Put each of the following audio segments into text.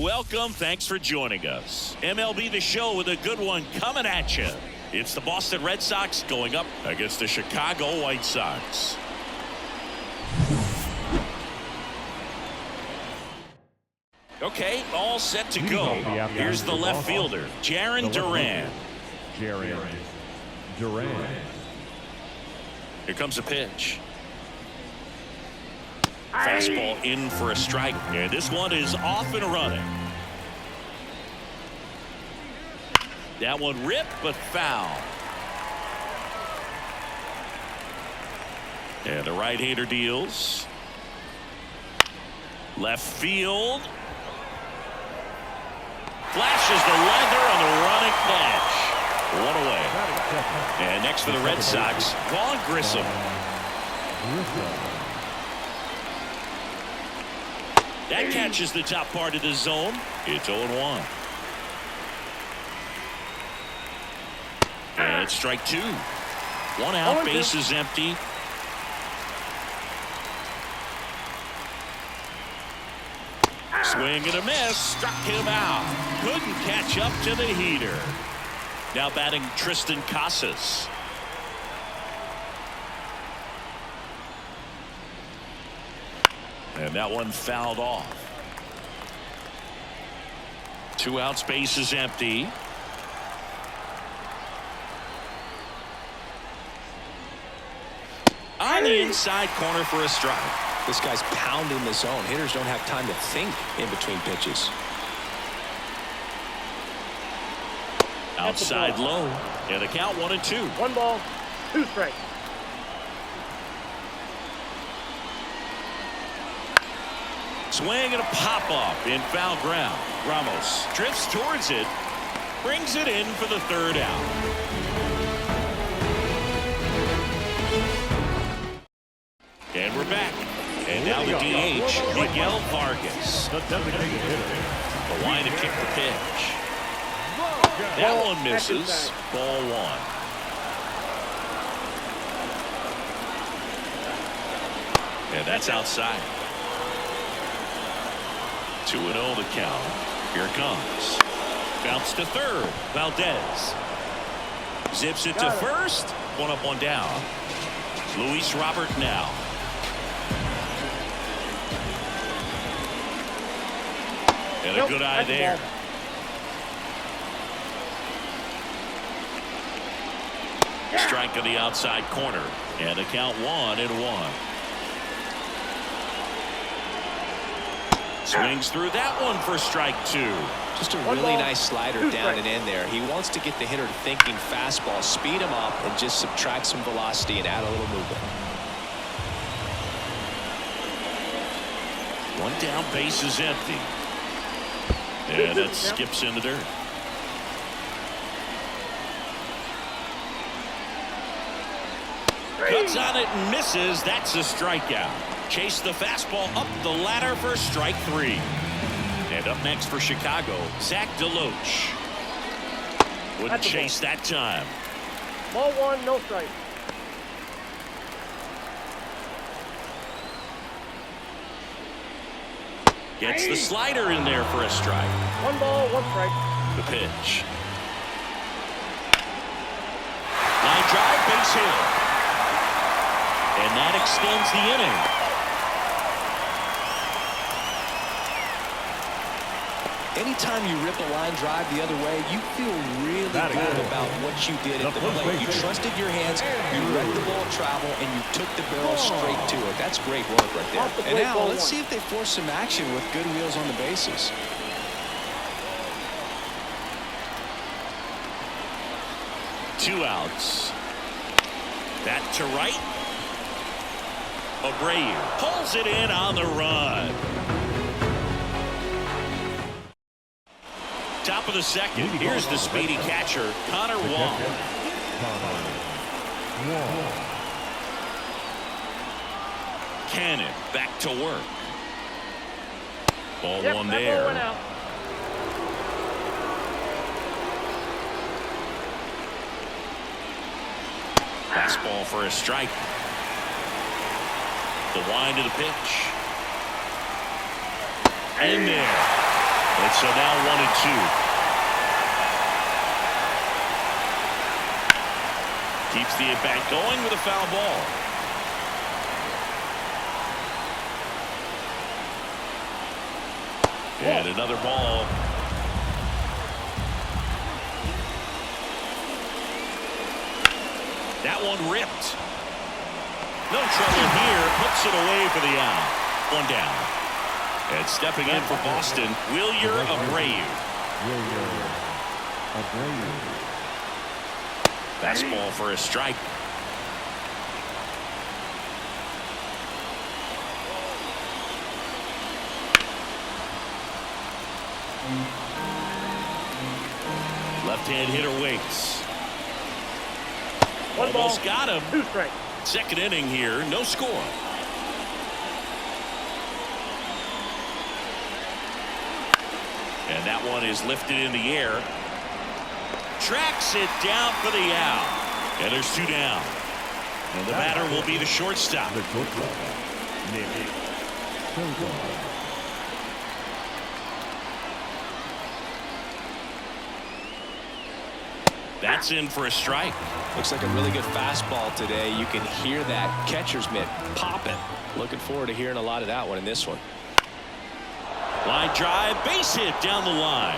welcome. Thanks for joining us. MLB The Show with a good one coming at you. It's the Boston Red Sox going up against the Chicago White Sox. Okay, all set to go. Here's the left fielder, Jarren Duran. Here comes a pitch. Fastball in for a strike, and this one is off and running. That one ripped, but foul. And the right-hander deals. Left field. Flashes the leather on the running catch. One away. And next for the Red Sox, Vaughn Grissom. That catches the top part of the zone. It's 0-1. And it's strike two. One out, base is empty. Swing and a miss. Struck him out. Couldn't catch up to the heater. Now batting Tristan Casas. And that one fouled off. 2 outs, base is empty. On the inside corner for a strike. This guy's pounding the zone. Hitters don't have time to think in between pitches. Outside low. And the count 1-2. 1 ball, 2 strikes. Swing and a pop-up in foul ground. Ramos drifts towards it. Brings it in for the 3rd out. And we're back. And now the DH, Miguel Vargas. The line to kick the pitch. That one misses. Ball 1. And that's outside. 2-0 the count. Here it comes. Bounce to third. Valdez zips it to first. 1 up, 1 down. Luis Robert now. And a good eye there. Strike on the outside corner. And a count 1-1. Swings through that one for strike 2. Just a really nice slider down and in there. He wants to get the hitter thinking fastball, speed him up, and just subtract some velocity and add a little movement. 1 down, base is empty. And that skips in the dirt. Cuts on it and misses. That's a strikeout. Chase the fastball up the ladder for strike 3. And up next for Chicago, Zach DeLoach. Wouldn't chase that time. Ball 1, no strike. Gets the slider in there for a strike. 1 ball, 1 strike. The pitch. Line drive, base hit. And that extends the inning. Anytime you rip a line drive the other way, you feel really good about what you did at the plate. You trusted your hands, you let the ball travel, and you took the barrel straight to it. That's great work right there. And now let's see if they force some action with good wheels on the bases. Two outs. That to right. Abreu pulls it in on the run. Top of the second. Here's the speedy catcher, Connor Wong. Cannon back to work. Ball 1 there. Ball went out. Fastball for a strike. The wind of the pitch. In there. And so now 1-2. Keeps the at-bat going with a foul ball. And another ball. That one ripped. No trouble here. Puts it away for the out. One down. And stepping in for Boston, Wilyer Abreu. Fastball for a strike. Left-hand hitter waits. Almost got him. 2 strikes. Second inning here, no score. And that one is lifted in the air. Tracks it down for the out. And there's 2 down. And the batter will be the shortstop. That's in for a strike. Looks like a really good fastball today. You can hear that catcher's mitt popping. Looking forward to hearing a lot of that one in this one. Line drive, base hit down the line.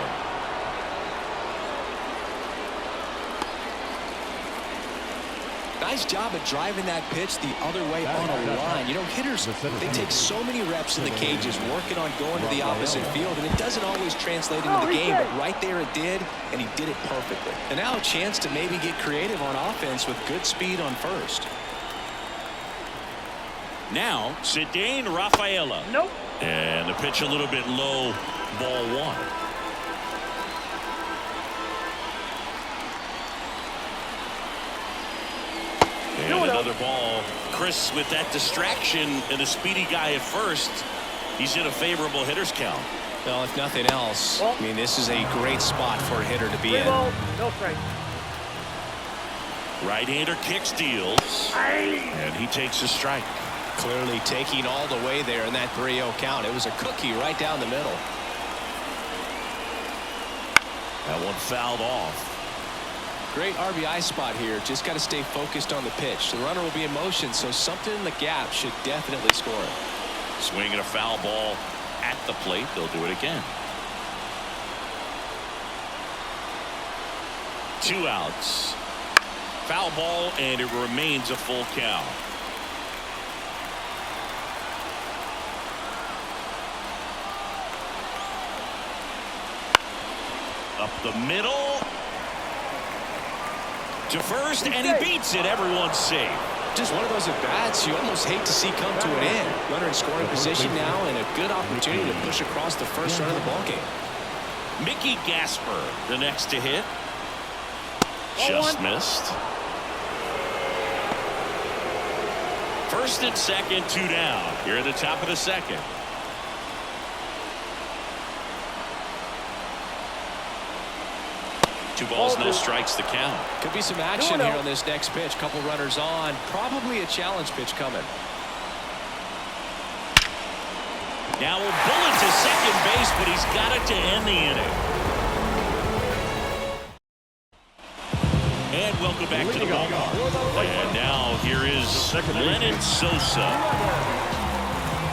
Nice job of driving that pitch the other way on a line. You know, hitters, they take so many reps in the cages working on going to the opposite field, and it doesn't always translate into the game, but right there it did, and he did it perfectly. And now a chance to maybe get creative on offense with good speed on first. Now, Cedane Rafaela. Nope. And the pitch a little bit low, ball 1. And another ball. Chris, with that distraction and a speedy guy at first, he's in a favorable hitter's count. Well, if nothing else, I mean, this is a great spot for a hitter to be in. 3 balls, no strike. Right-hander kicks, deals, and he takes a strike. Clearly taking all the way there in that 3-0 count. It was a cookie right down the middle. That one fouled off. Great RBI spot here. Just got to stay focused on the pitch. The runner will be in motion, so something in the gap should definitely score it. Swinging a foul ball at the plate. They'll do it again. 2 outs. Foul ball, and it remains a full count. Up the middle. To first, and he beats it. Everyone's safe. Just one of those at-bats you almost hate to see come to an end. Runner in scoring position now, and a good opportunity to push across the first run of the ballgame. Mickey Gasper, the next to hit. Just missed. First and second, 2 down. Here at the top of the second. Two balls, no strikes, the count. Could be some action here on this next pitch. Couple runners on. Probably a challenge pitch coming. Now a bullet to second base, but he's got it to end the inning. And welcome back to the ballpark. And now here is Lennon Sosa.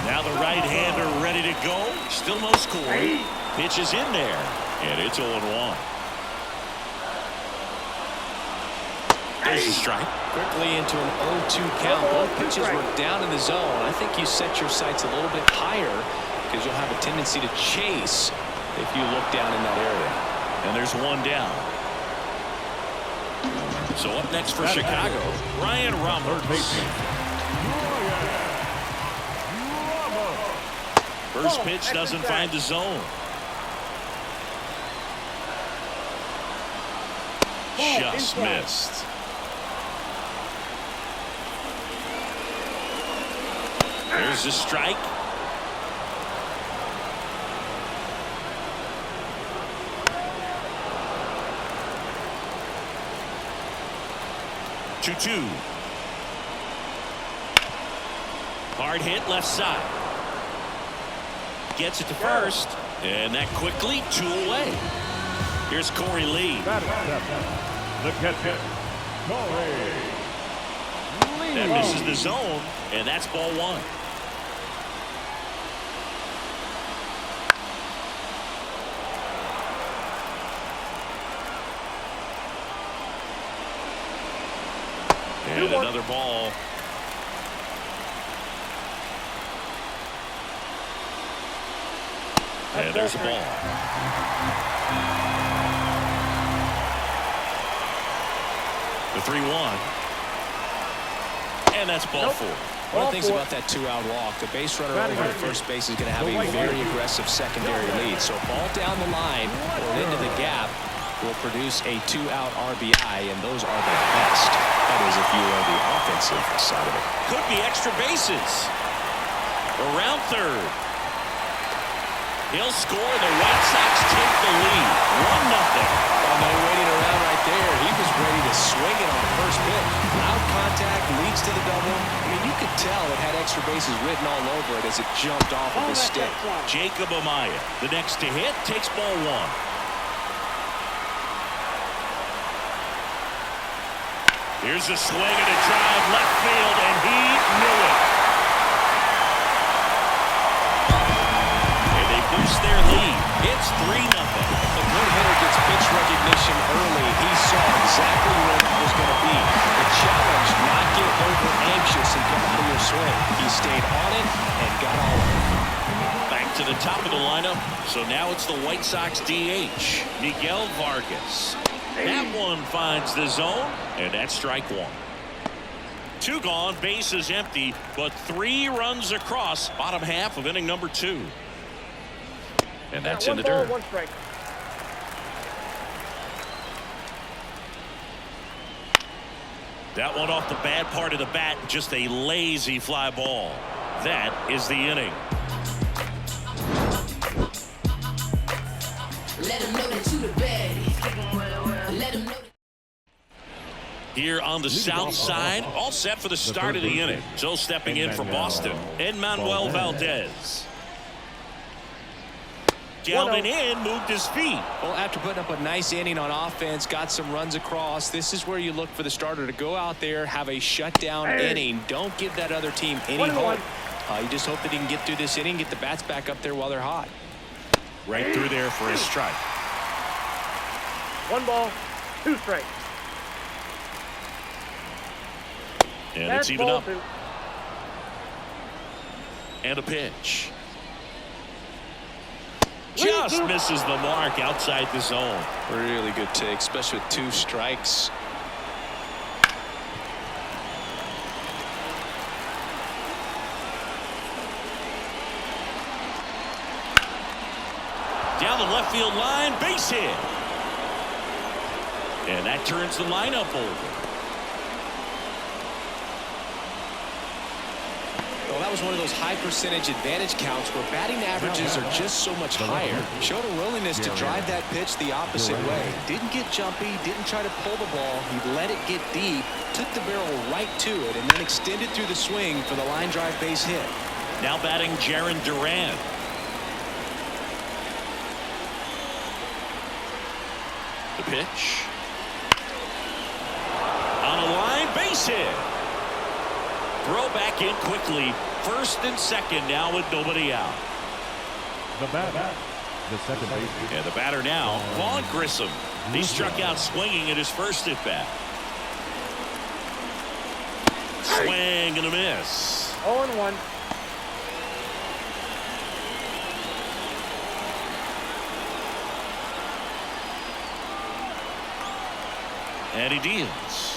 Now the right-hander ready to go. Still no score. Pitch is in there, and it's 0-1. There's a strike. Quickly into an 0-2 count. Both pitches were down in the zone. I think you set your sights a little bit higher because you'll have a tendency to chase if you look down in that area. And there's 1 down. So up next for Chicago, Ryan Ramos. First pitch doesn't find the zone. Just missed. There's a strike. Two. Hard hit left side. Gets it to first. And that quickly 2 away. Here's Corey Lee. The catcher, Corey Lee. That misses the zone, and that's ball 1. And another ball. And there's a ball. The 3-1. And that's ball 4. One of the things about that 2-out walk, the base runner over at first base is going to have a very aggressive secondary lead. So a ball down the line or into the gap will produce a 2-out RBI, and those are the best. That is if you are the offensive side of it. Could be extra bases. Around third. He'll score. The White Sox take the lead. 1-0. Oh, no waiting around right there. He was ready to swing it on the first pitch. Loud contact leads to the double. I mean, you could tell it had extra bases written all over it as it jumped off of his stick. Jacob Amaya, the next to hit, takes ball 1. Here's a swing and a drive left field, and he knew it. And they boost their lead. It's 3-0. A good hitter gets pitch recognition early. He saw exactly where it was going to be. The challenge, not get over anxious and come out of your swing. He stayed on it and got all of it. Back to the top of the lineup. So now it's the White Sox DH, Miguel Vargas. That one finds the zone, and that's strike 1. 2 gone, base is empty, but 3 runs across bottom half of inning number 2. And that's in the dirt. 1 strike. That one off the bad part of the bat, just a lazy fly ball. That is the inning. Let him know that you the baddest. Let him know. Here on the south side, all set for the start of the inning. So stepping in for Boston, Enmanuel Valdez. Gallman in, moved his feet. Well, after putting up a nice inning on offense, got some runs across, this is where you look for the starter to go out there, have a shutdown inning. Don't give that other team any hope. You just hope that he can get through this inning, get the bats back up there while they're hot. Right through there for his strike. 1 ball, 2 strikes. And it's even up. And a pitch. Just misses the mark outside the zone. Really good take, especially with 2 strikes. Down the left field line, base hit. And that turns the lineup over. Well, that was one of those high percentage advantage counts where batting averages are just so much higher. Showed a willingness to drive that pitch the opposite way. Didn't get jumpy, didn't try to pull the ball. He let it get deep, took the barrel right to it, and then extended through the swing for the line drive base hit. Now batting Jaron Duran. The pitch. On a line, base hit. Throw back in quickly. First and second now with nobody out. The batter, the second baseman. And the batter now, Vaughn Grissom. He struck out swinging at his first at bat. Swing and a miss. 0-1. And he deals.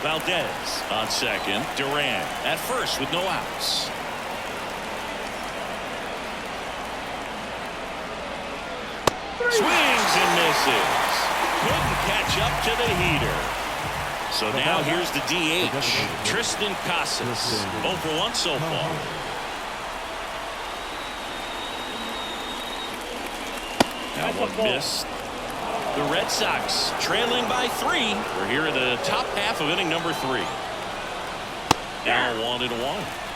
Valdez on second. Duran at first with no outs. Swings and misses. Couldn't catch up to the heater. So now here's the DH, Tristan Casas. 0 for 1 so far. That one missed. The Red Sox trailing by 3. We're here in the top half of inning number 3. Now 1-1.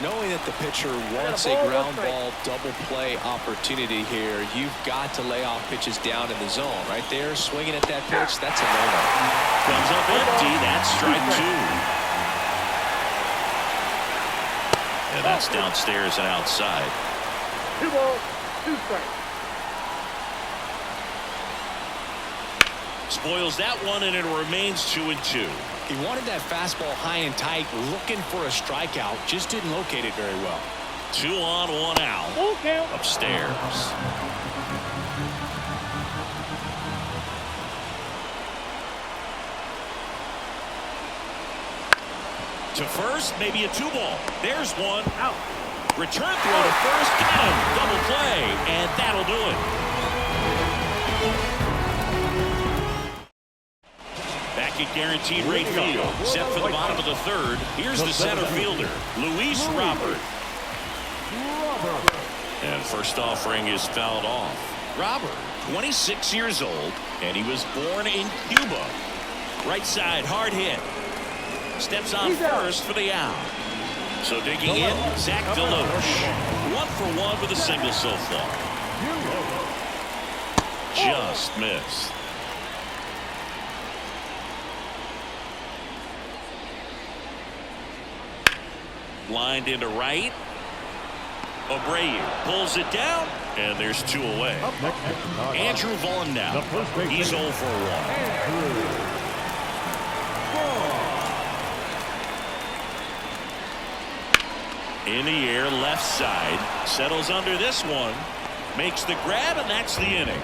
Knowing that the pitcher wants a ground ball double play opportunity here, you've got to lay off pitches down in the zone. Right there, swinging at that pitch, that's a no-no. Comes up empty. That's strike 2. And that's downstairs and outside. 2 balls, 2 strikes. Spoils that one, and it remains 2-2. He wanted that fastball high and tight, looking for a strikeout. Just didn't locate it very well. 2 on, 1 out. Full count. Upstairs. To first, maybe a 2-ball. There's one. Out. Return throw to first. Got him. Double play, and that'll do it. Back at guaranteed rate field. Set for the bottom of the third. Here's the center fielder, Luis Robert. And first offering is fouled off. Robert, 26 years old, and he was born in Cuba. Right side, hard hit. Steps on first for the out. So digging in, Zach Deloach. 1 for 1 with a single so far. Just missed. Lined into right. Abreu pulls it down, and there's 2 away. Andrew Vaughn now. He's 0 for 1. In the air, left side. Settles under this one. Makes the grab, and that's the inning.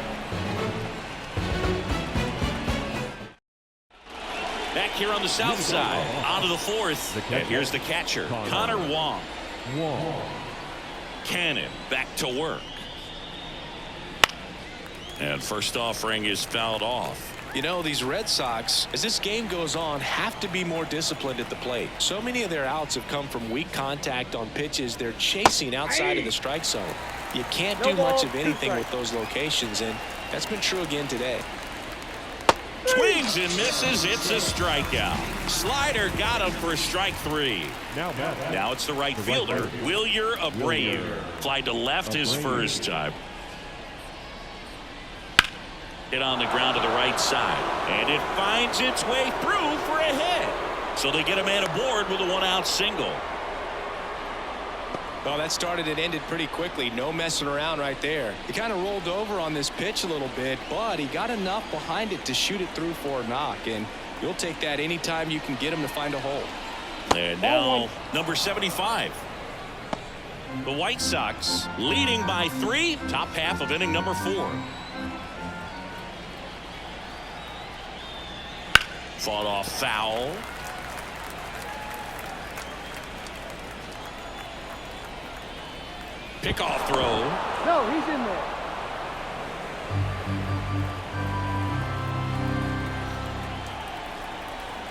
Back here on the south side. Onto the fourth. And here's the catcher, Connor Wong. Cannon back to work. And first offering is fouled off. You know, these Red Sox, as this game goes on, have to be more disciplined at the plate. So many of their outs have come from weak contact on pitches they're chasing outside of the strike zone. You can't do much of anything with those locations, and that's been true again today. Swings and misses. It's a strikeout. Slider got him for strike 3. Now it's the right fielder, Wilyer Abreu. Flied to left his first time. Hit on the ground to the right side, and it finds its way through for a hit. So they get a man aboard with a 1-out single. Well, that started and ended pretty quickly. No messing around right there. He kind of rolled over on this pitch a little bit, but he got enough behind it to shoot it through for a knock, and you'll take that anytime you can get him to find a hole. And now number 75. The White Sox leading by 3. Top half of inning number 4. Fought off foul. Pickoff throw. No, he's in there.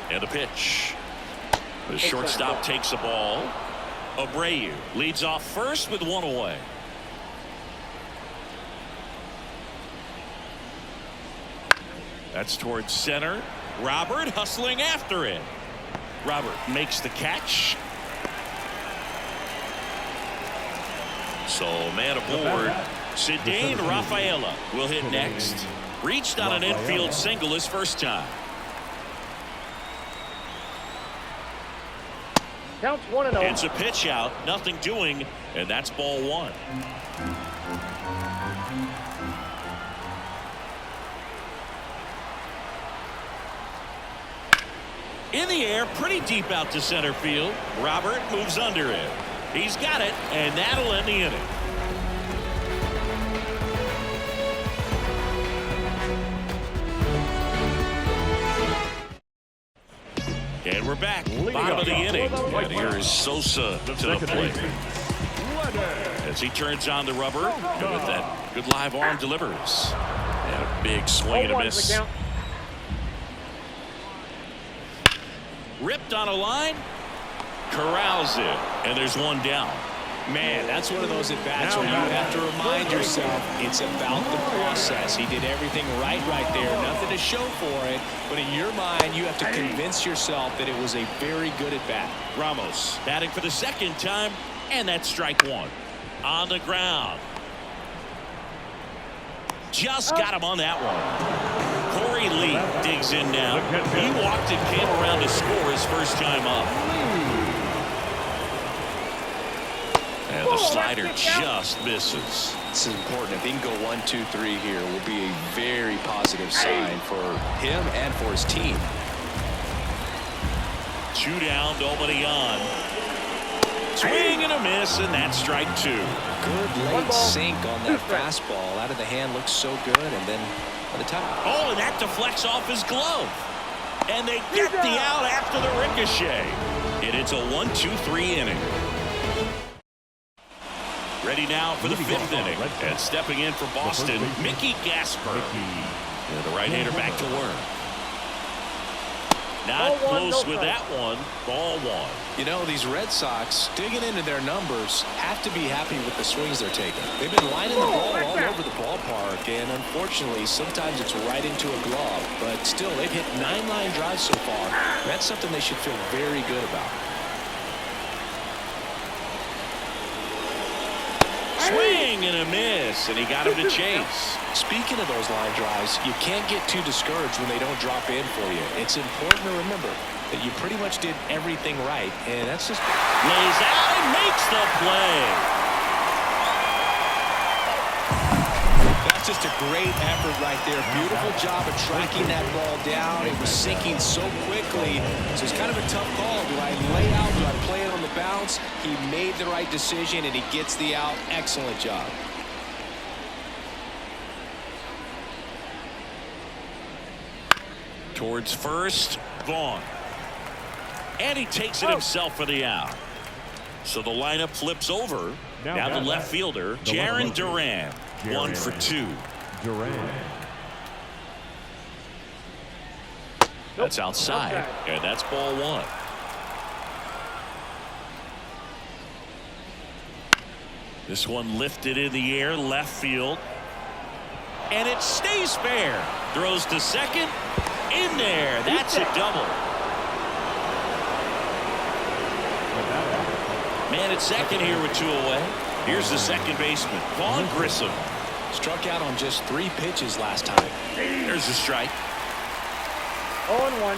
And the pitch. The shortstop takes the ball. Abreu leads off first with 1 away. That's towards center. Robert hustling after it. Robert makes the catch. So man aboard. Cedane Rafaela will hit next. Reached on an infield single his first time. Counts 1-0. It's a pitch out, nothing doing, and that's ball 1. In the air, pretty deep out to center field. Robert moves under it. He's got it, and that'll end the inning. And we're back. Bottom of the inning. And here is Sosa to the plate. As he turns on the rubber, and with that good live arm delivers. And a big swing and a miss. Ripped on a line. Corrals it. And there's one down. Man, that's one of those at-bats where you have to remind yourself it's about the process. He did everything right there. Nothing to show for it. But in your mind, you have to convince yourself that it was a very good at-bat. Ramos batting for the second time, and that's strike one. On the ground. Just got him on that one. Corey Lee digs in now. He walked and came around to score his first time up. And the slider just misses. This is important. If he can go 1, 2, 3 here, it will be a very positive sign for him and for his team. 2 down, nobody on. Swing and a miss, and that's strike 2. Good late sink on that fastball. Out of the hand, looks so good, and then on the top. Oh, and that deflects off his glove. And they get the out after the ricochet. And it's a 1-2-3 inning. Ready now for the 5th inning. And stepping in for Boston, Mickey Gasper. And the right-hander back to work. Not close with that one. Ball 1. You know, these Red Sox, digging into their numbers, have to be happy with the swings they're taking. They've been lining the ball all over the ballpark, and unfortunately, sometimes it's right into a glove. But still, they've hit 9 line drives so far. That's something they should feel very good about. Swing and a miss, and he got him to chase. Speaking of those line drives, you can't get too discouraged when they don't drop in for you. It's important to remember that you pretty much did everything right, and that's just... Lays out and makes the play. That's just a great effort right there. Beautiful job of tracking that ball down. It was sinking so quickly, so it's kind of a tough call. Do I lay out? Do I play it on the bounce? He made the right decision, and he gets the out. Excellent job. Towards first, Vaughn. And he takes it himself for the out. So the lineup flips over. Now the left fielder, Jarren Duran. 1 for 2. Duran. That's outside. And that's ball 1. This one lifted in the air, left field. And it stays fair. Throws to second. In there. That's a double. Man at second here with 2 away. Here's the second baseman, Vaughn Grissom. Struck out on just 3 pitches last time. There's the strike. 0-1.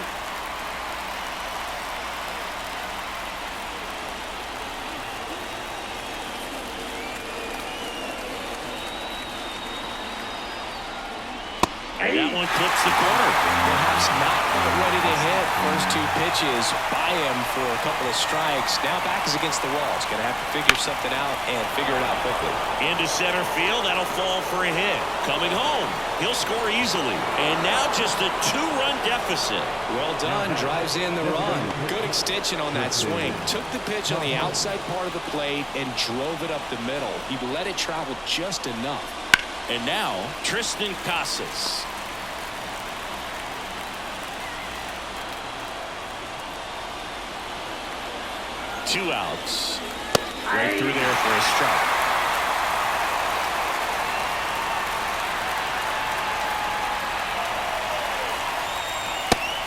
And that one clips the corner. Perhaps not quite ready to hit. First 2 pitches by him for a couple of strikes. Now back is against the wall. He's going to have to figure something out and figure it out quickly. Into center field. That'll fall for a hit. Coming home. He'll score easily. And now just a 2-run deficit. Well done. Drives in the run. Good extension on that swing. Took the pitch on the outside part of the plate and drove it up the middle. He let it travel just enough. And now Tristan Casas. Two outs. Right through there for a strike.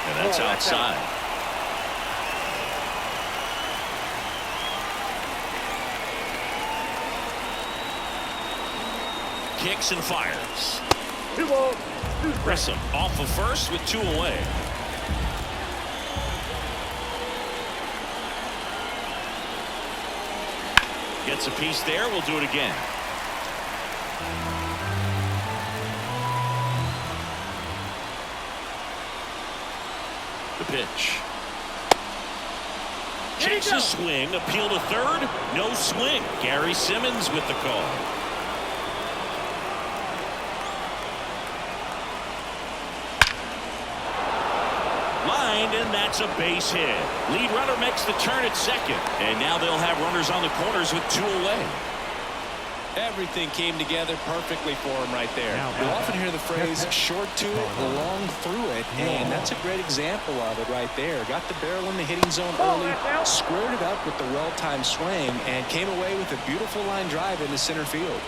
And that's outside. Kicks and fires. 2 balls, 2 strikes. Grissom off of first with 2 away. Gets a piece there. We'll do it again. The pitch. Takes a swing. Appeal to third. No swing. Gary Simmons with the call. And that's a base hit. Lead runner makes the turn at second. And now they'll have runners on the corners with 2 away. Everything came together perfectly for him right there. You'll often hear the phrase short to it, long through it, and that's a great example of it right there. Got the barrel in the hitting zone early, squared it up with the well-timed swing, and came away with a beautiful line drive into center field.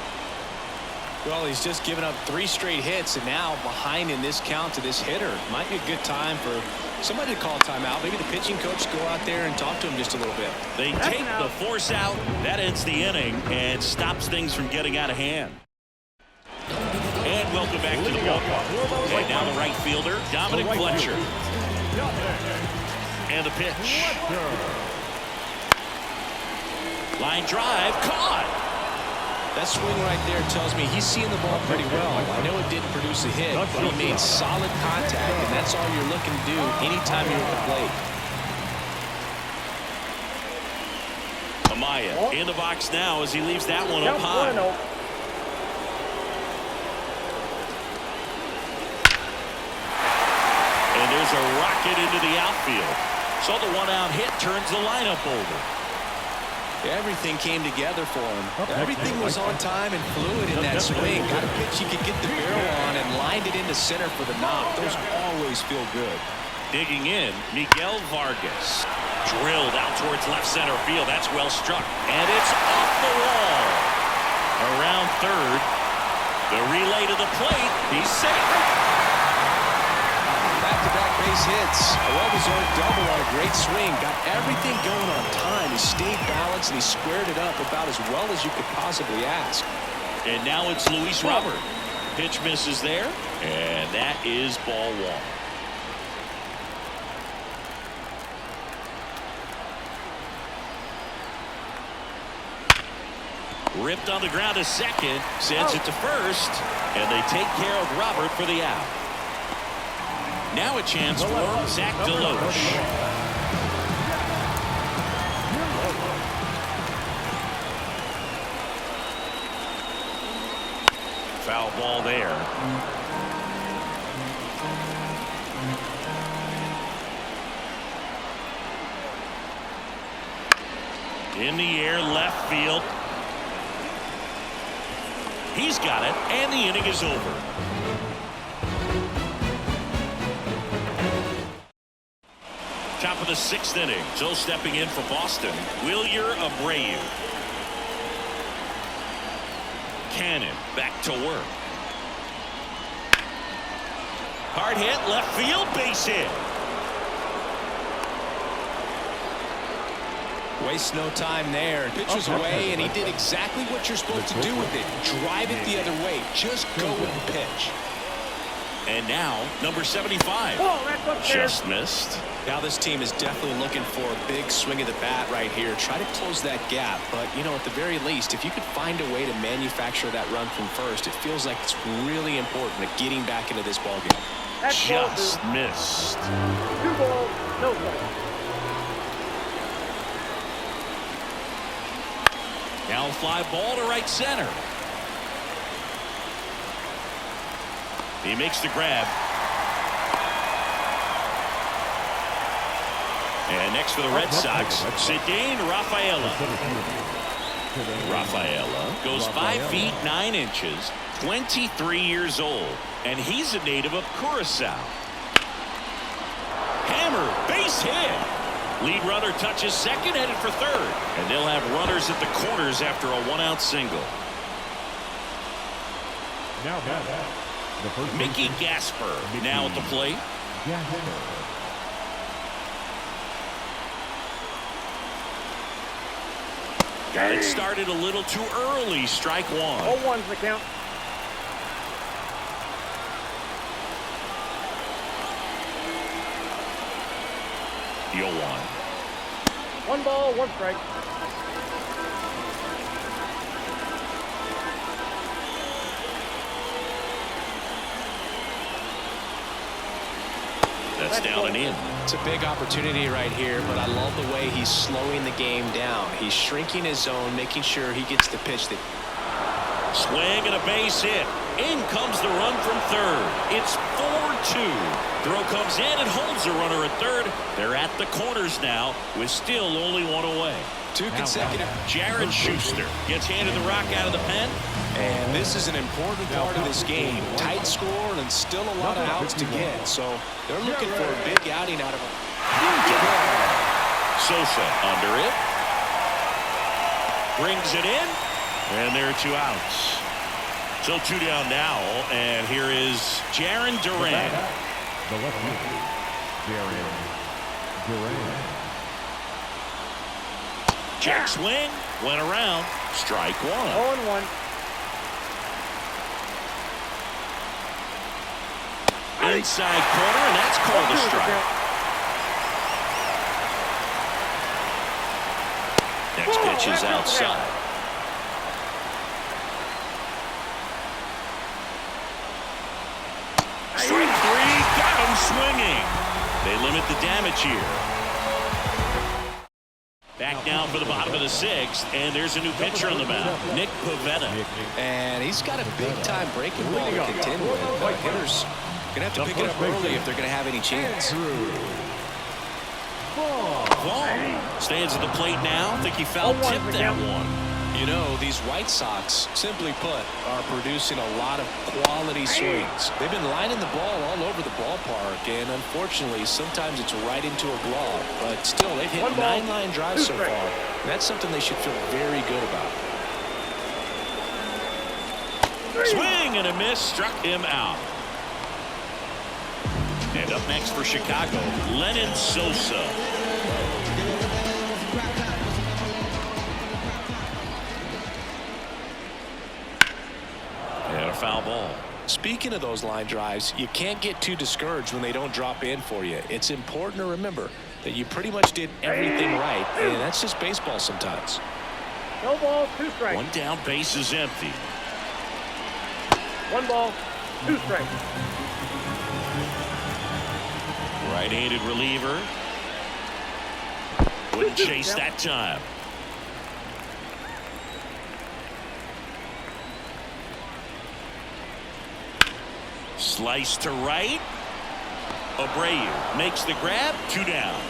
Well, he's just given up 3 straight hits, and now behind in this count to this hitter. Might be a good time for somebody to call a timeout. Maybe the pitching coach go out there and talk to him just a little bit. They take the force out. That ends the inning and stops things from getting out of hand. And welcome back to the ballpark. And now the right fielder, Dominic Fletcher. And the pitch. Line drive, caught. That swing right there tells me he's seeing the ball pretty well. I know it didn't produce a hit, but he made solid contact, and that's all you're looking to do anytime you're at the plate. Amaya in the box now as he leaves that one up high. And there's a rocket into the outfield. So the one-out hit turns the lineup over. Everything came together for him. Everything was on time and fluid in that swing. Got a pitch he could get the barrel on and lined it into center for the knock. Those always feel good. Digging in, Miguel Vargas. Drilled out towards left center field. That's well struck. And it's off the wall. Around third. The relay to the plate. He's safe. Back-to-back base hits. A well-deserved double on a great swing. Got everything going on time. He stayed balanced and he squared it up about as well as you could possibly ask. And now it's Luis Robert. Pitch misses there. And that is ball 1. Ripped on the ground to second. Sends it to first. And they take care of Robert for the out. Now a chance for Zach Deloach. Foul ball there. In the air, left field. He's got it, and the inning is over. Top of the 6th inning. So stepping in for Boston, Wilyer Abreu. Cannon back to work. Hard hit, left field, base hit. Waste no time there. Pitch was away, and he did exactly what you're supposed to do with it. Drive it the other way. Just go with the pitch. And now, number 75. Just missed. Now this team is definitely looking for a big swing of the bat right here. Try to close that gap. But, you know, at the very least, if you could find a way to manufacture that run from first, it feels like it's really important at getting back into this ballgame. Just missed. 2 balls, no strikes. Now fly ball to right center. He makes the grab. And next for the Red Sox, Cedane Rafaela. Rafaela goes 5 feet 9 inches, 23 years old, and he's a native of Curacao. Hammer, base hit. Lead runner touches second, headed for third, and they'll have runners at the corners after a 1-out single. Now the first Mickey Gasper now at the plate. Got it started a little too early. Strike 1. 0-1's the count. The 0-1. 1 ball, 1 strike. That's down and in. It's a big opportunity right here, but I love the way he's slowing the game down. He's shrinking his zone, making sure he gets the pitch that. Swing and a base hit. In comes the run from third. It's 4-2. Throw comes in and holds the runner at third. They're at the corners now with still only one away. Two consecutive. Jared Schuster gets handed the rock out of the pen. And this is an important part of this game. Tight score and still a lot of outs to get. So they're looking for a big outing out of him. Sosa under it. Brings it in. And there are 2 outs. So 2 down now. And here is Jarren Duran. The left fielder, Jarren Duran. Check swing. Went around. Strike 1. 0-1. Inside corner, and that's called a strike. Next pitch is outside. Strike 3, got him swinging. They limit the damage here. Back down for the bottom of the 6th, and there's a new pitcher on the mound, Nick Pivetta. And he's got a big-time breaking ball to contend with. Hitters going to have to pick it up early if they're going to have any chance. Vaughn stands at the plate now. I think he foul-tipped that one. You know, these White Sox, simply put, are producing a lot of quality swings. They've been lining the ball all over the ballpark, and unfortunately, sometimes it's right into a glove. But still, they've hit 9 line drives so far. And that's something they should feel very good about. Swing and a miss, struck him out. And up next for Chicago, Lenyn Sosa. And a foul ball. Speaking of those line drives, you can't get too discouraged when they don't drop in for you. It's important to remember that you pretty much did everything right, and that's just baseball sometimes. No balls, 2 strikes. 1 down, base is empty. 1 ball, 2 strikes. Right-handed reliever. Wouldn't chase that time. Slice to right. Abreu makes the grab. 2 down.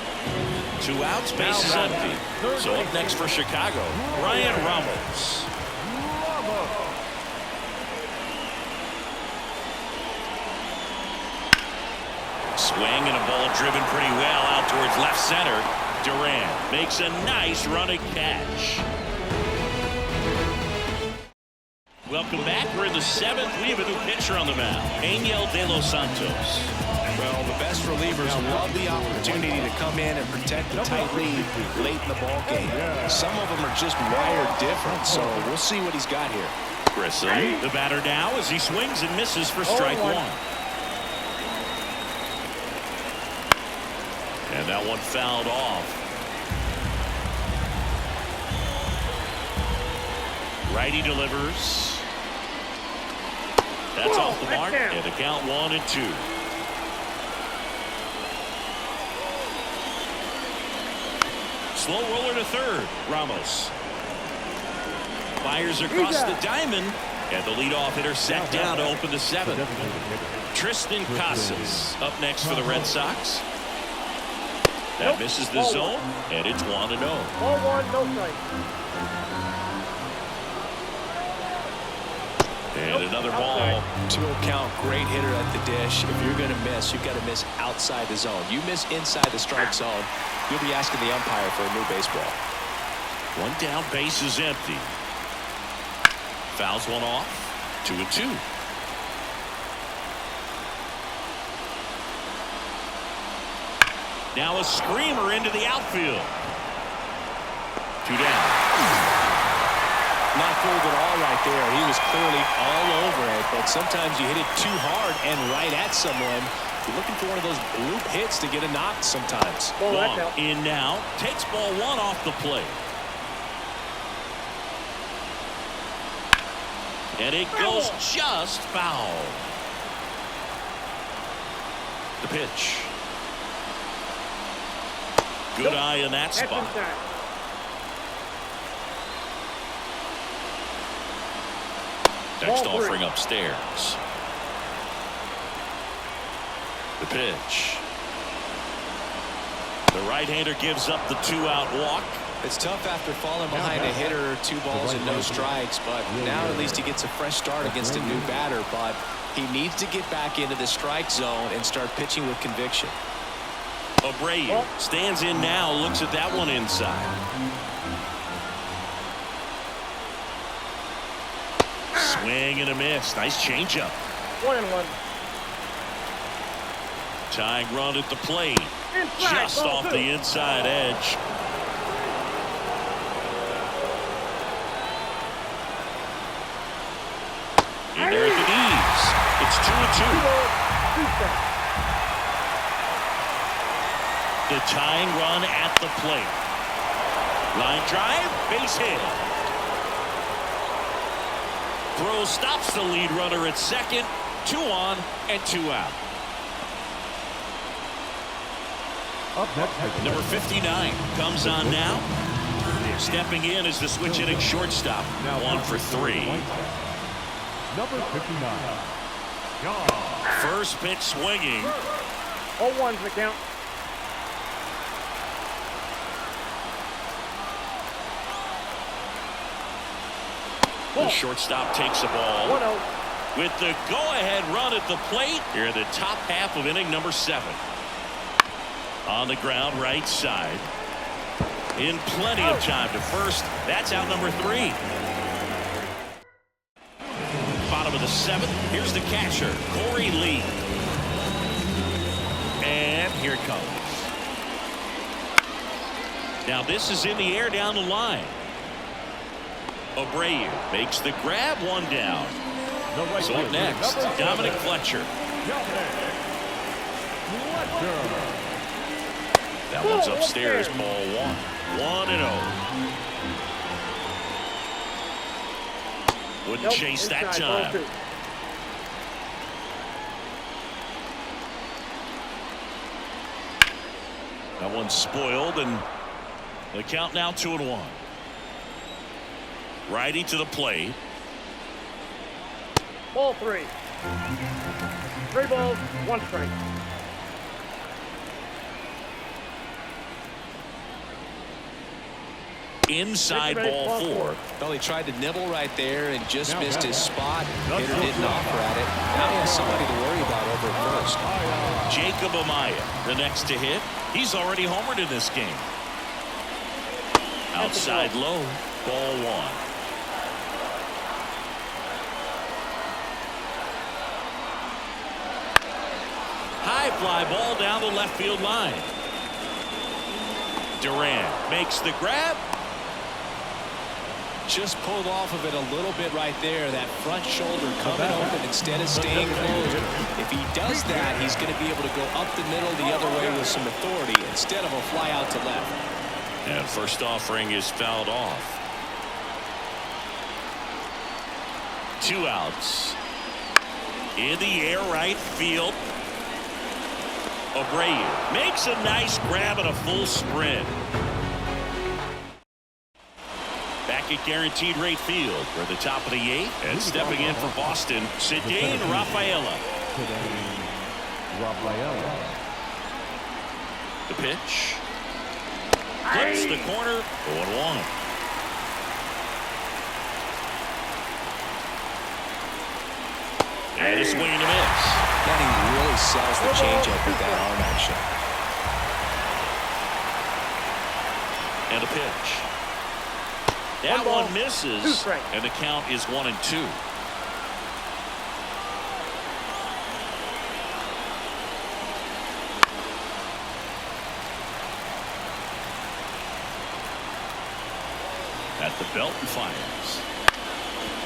2 outs. Base is empty. So up next for Chicago, Ryan Ramos. Swing and a ball driven pretty well out towards left center. Duran makes a nice running catch. Welcome back. We're in the 7th. We have a new pitcher on the mound, Angel De Los Santos. Well, the best relievers love the opportunity to come in and protect the tight lead late in the ball game. Some of them are just wired different, so we'll see what he's got here. Grissom, the batter now as he swings and misses for strike 1. And that one fouled off. Righty delivers. That's off the mark, and the count 1-2. Slow roller to third. Ramos fires across the diamond, and the leadoff hitter set down to open the 7th. Tristan Casas up next for the Red Sox. That misses the zone, and it's 1-0. Ball 1, no strike. And another ball. 2-0 count, great hitter at the dish. If you're going to miss, you've got to miss outside the zone. You miss inside the strike zone, you'll be asking the umpire for a new baseball. 1 down, base is empty. Fouls one off. 2-2. Now a screamer into the outfield. 2 down. Not fooled at all right there. He was clearly all over it, but sometimes you hit it too hard and right at someone. You're looking for one of those bloop hits to get a knock sometimes. Long in now. Takes ball 1 off the plate. And it goes just foul. The pitch. Good eye in that spot. Next Ball 3. offering upstairs. The pitch. The right-hander gives up the 2-out walk. It's tough after falling behind a hitter, 2 balls and no strikes, but now at least he gets a fresh start against a new batter, but he needs to get back into the strike zone and start pitching with conviction. Abreu stands in now, looks at that one inside. Swing and a miss. Nice changeup. 1-1. Tying run at the plate. Inside, Just ball off 2. the inside edge. In there at the knees. It's 2-2. 2 balls, 2 strikes. The tying run at the plate. Line drive, base hit. Throw stops the lead runner at second. 2 on and 2 out. Up next, Number 59 comes on now. Stepping in is the switch hitting shortstop. 1 for 3. number 59. John. First pitch swinging. 0-1's the count. The shortstop takes the ball 1-0. with the go-ahead run at the plate here in the top half of inning number 7. On the ground, right side. In plenty of time to first. That's out number 3. Bottom of the 7th. Here's the catcher, Corey Lee. And here it comes. Now this is in the air down the line. Abreu makes the grab, 1 down. The right So up fielder, next, number 7, Dominic Fletcher. That one's upstairs, ball 1. 1-0. Wouldn't Nope, chase that inside, ball time. 2. That one's spoiled, and the count now 2-1. Righty to the plate. Ball 3. 3 balls, 1 strike. Inside ball 4. Well, he tried to nibble right there and just missed his spot. Hitter didn't offer at it. Now he has somebody to worry about over at first. Jacob Amaya, the next to hit. He's already homered in this game. Outside low, ball 1. High fly ball down the left field line. Durant makes the grab. Just pulled off of it a little bit right there. That front shoulder coming open instead of staying closed. If he does that, he's going to be able to go up the middle the other way with some authority instead of a fly out to left. And first offering is fouled off. 2 outs. In the air right field. Abreu makes a nice grab and a full sprint. Back at guaranteed rate field for the top of the 8th. And stepping in for Boston, Cedane Rafaela. The pitch. Hits the corner. 0-1. And a swing and a miss. And he really sells the changeup with that arm action. And a pitch. That 1 ball, one misses. 2 strikes. And the count is 1-2. At the belt and fires.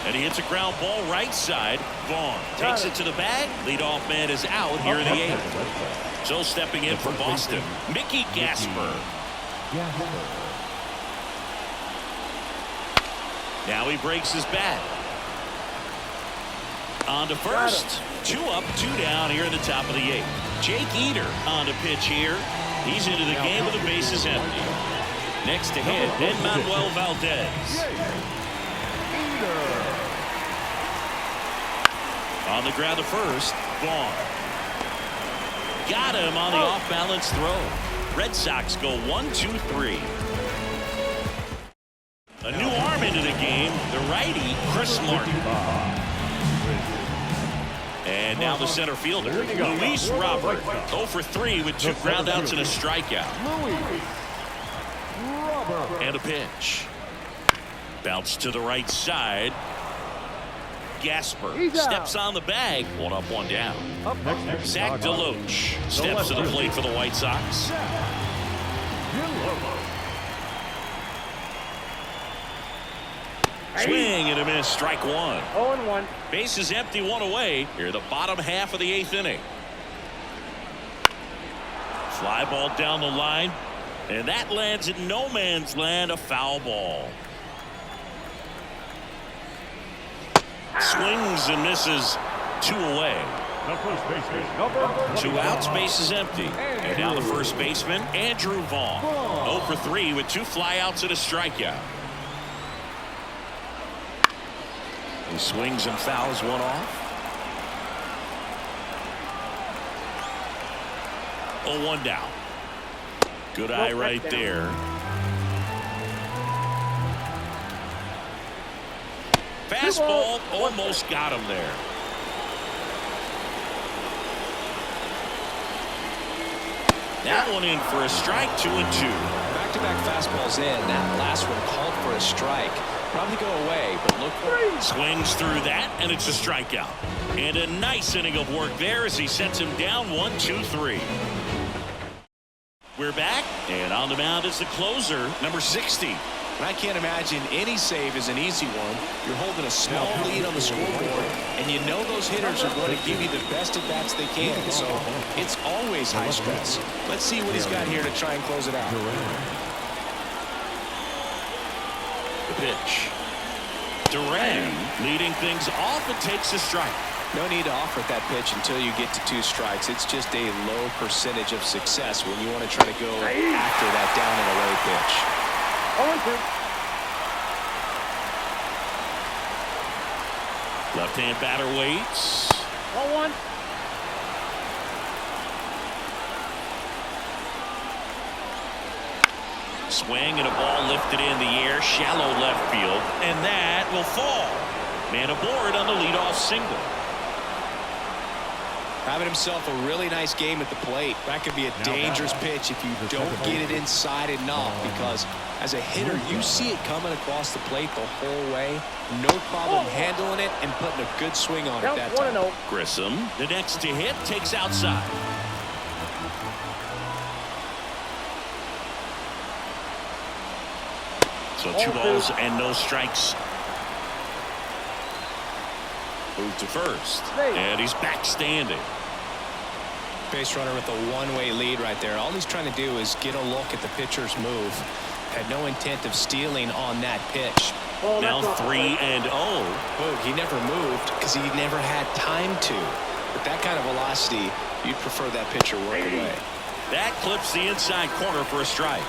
And he hits a ground ball right side. Vaughn takes it to the bag. Leadoff man is out here in the 8th. So stepping in for Boston, Mickey Gasper. Now he breaks his bat. On to first. 2 up, 2 down here in the top of the 8th. Jake Eder on the pitch here. He's into the game with the bases empty. Next to hit, Manuel Valdez. On the ground to first, Vaughn. Got him on the off-balance throw. Red Sox go 1-2-3. A new arm into the game, the righty, Chris Martin. And now the center fielder, Luis Robert, 0 for 3 with 2 groundouts and a strikeout. And a pitch. Bounce to the right side. Gasper steps on the bag. 1 up, 1 down. Zach Deloach steps to the plate for the White Sox. Swing and a miss, strike 1. 0-1. Bases empty, 1 away. Here, the bottom half of the 8th inning. Fly ball down the line, and that lands in no man's land, a foul ball. Swings and misses, 2 away. 2 outs, bases empty. And now the first baseman, Andrew Vaughn. 0 for 3 with 2 flyouts and a strikeout. He swings and fouls 1 off. 0-1 down. Good eye right there. Fastball almost got him there. That one in for a strike, 2-2. Back-to-back fastballs in. That last one called for a strike. Probably go away, but look for it. Swings through that, and it's a strikeout. And a nice inning of work there as he sets him down 1-2-3. We're back, and on the mound is the closer, number 60. And I can't imagine any save is an easy one. You're holding a small lead on the scoreboard, and you know those hitters are going to give you the best at-bats they can. So it's always high stress. Let's see what he's got here to try and close it out. The pitch. Duran leading things off and takes a strike. No need to offer that pitch until you get to 2 strikes. It's just a low percentage of success when you want to try to go after that down and away pitch. 0-2. Left-hand batter waits. 1-1. Swing and a ball lifted in the air, shallow left field, and that will fall. Man aboard on the leadoff single. Having himself a really nice game at the plate. That could be a dangerous pitch if you don't get it inside enough, because as a hitter, you see it coming across the plate the whole way. No problem handling it and putting a good swing on it that time. Grissom, the next to hit, takes outside. So 2 balls and no strikes. Move to first, and he's back standing. Base runner with a one-way lead right there. All he's trying to do is get a look at the pitcher's move. Had no intent of stealing on that pitch. Now 3-0. Oh, he never moved because he never had time to. With that kind of velocity, you'd prefer that pitcher work away. That clips the inside corner for a strike.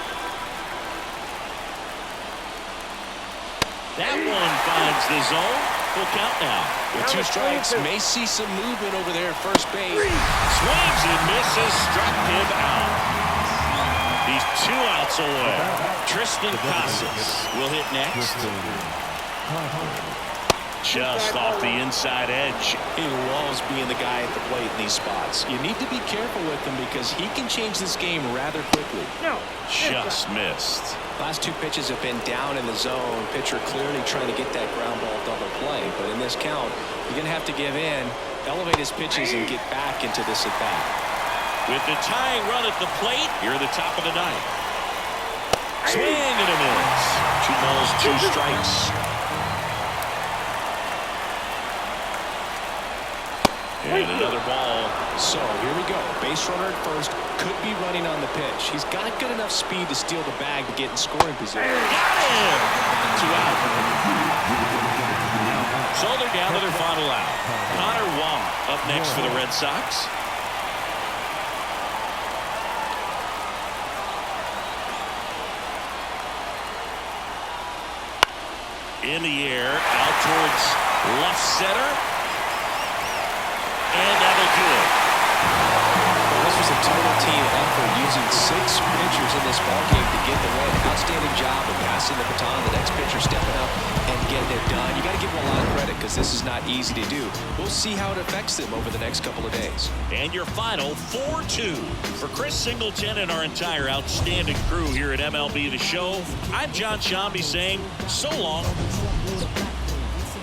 That one finds the zone. Full count now. With 2 strikes, may see some movement over there at first base. Swings and misses, struck him out. He's 2 outs away. Tristan Casas will hit next. Just off the inside edge. He loves being the guy at the plate in these spots. You need to be careful with him because he can change this game rather quickly. Just missed. Last 2 pitches have been down in the zone. Pitcher clearly trying to get that ground ball double play. But in this count, you're going to have to give in, elevate his pitches, and get back into this at-bat. With the tying run at the plate, here at the top of the 9th. Swing and a miss. 2 balls, 2 strikes. And another ball. So here we go. Base runner at first. Could be running on the pitch. He's got good enough speed to steal the bag to get in scoring position. Got him! 2 out. So they're down to their final out. Connor Wong up next for the Red Sox. In the air, out towards left center. And that'll do it. This was a total team effort using 6 pitchers in this ballgame to get the win. Outstanding job of passing the baton. The next pitcher stepping up and getting it done. You got to give them a lot of credit because this is not easy to do. We'll see how it affects them over the next couple of days. And your final 4-2. For Chris Singleton and our entire outstanding crew here at MLB The Show, I'm John Shambi saying so long.